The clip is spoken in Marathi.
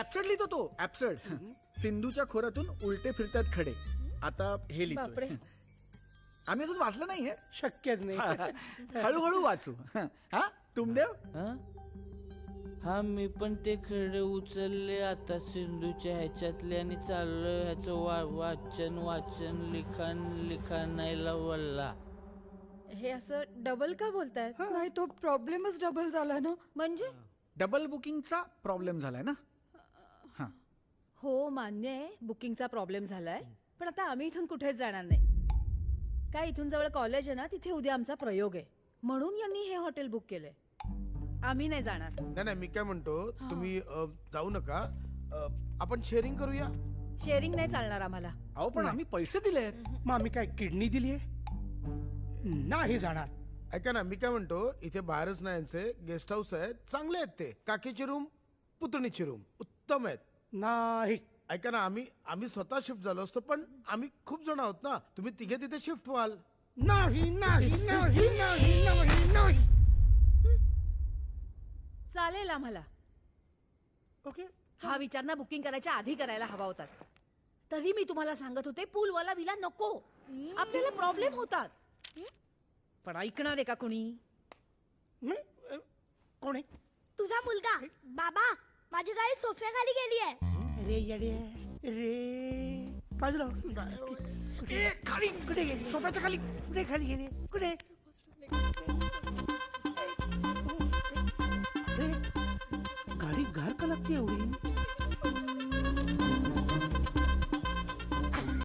ऍबसर्ड लिहितो तो ऍबसर्ड. सिंधूच्या खोऱ्यातून उलटे फिरतात खडे. आता हे बापरे. लिहितो. आम्ही अजून वाचलं नाहीये. शक्यच नाही. हळूहळू वाचू. हा तुमदेव. हा मी पण ते खडे उचलले आता सिंधूच्या ह्याच्यातले आणि चाललोय ह्याचं वाचन लिखाणायला वल्ला. हे असं डबल का बोलतायत? नाही तो प्रॉब्लेमच डबल झाला ना. म्हणजे डबल बुकिंगचा प्रॉब्लेम झालाय ना. हा हो मान्य आहे बुकिंगचा प्रॉब्लेम झालाय, पण आता आम्ही इथून कुठेच जाणार नाही. काय इथून जवळ कॉलेज आहे ना, तिथे उद्या आमचा प्रयोग आहे म्हणून यांनी हे हॉटेल बुक केलंय. आम्ही नाही जाणार. नाही मी काय म्हणतो, तुम्ही जाऊ नका. आपण शेअरिंग करूया. शेअरिंग नाही चालणार आम्हाला. अहो पण आम्ही पैसे दिलेत. मग आम्ही काय किडनी दिलीये? नाही जाणार. ऐका ना, मी काय म्हणतो, इथे बाहेरच नाही यांचे गेस्ट हाऊस आहेत, चांगले आहेत ते. काकीची रूम, पुतणीची रूम उत्तम आहेत. नाही. ऐका ना, आम्ही स्वतः शिफ्ट झालो असतो, पण आम्ही खूप जण आहोत ना. तुम्ही तिघे तिथे शिफ्ट व्हाल. नाही नाही नाही नाही नाही नाही. चालेल आम्हाला. ओके. हा विचार ना बुकिंग करायच्या आधी करायला हवा होता. तरी मी तुम्हाला सांगत होते पूलवाला विला नको, आपल्याला प्रॉब्लेम होतात. पण ऐकणार आहे का कुणी? कोण आहे? तुझा मुलगा. बाबा माझी गाडी सोफ्याखाली गेली आहे. अरे येडे रे. बाजूला खाली. कुठे गेली? सोफ्याच्या खाली. कुठे खाली गेली? कुठे? अरे, गाडी गार का लागते एवढी?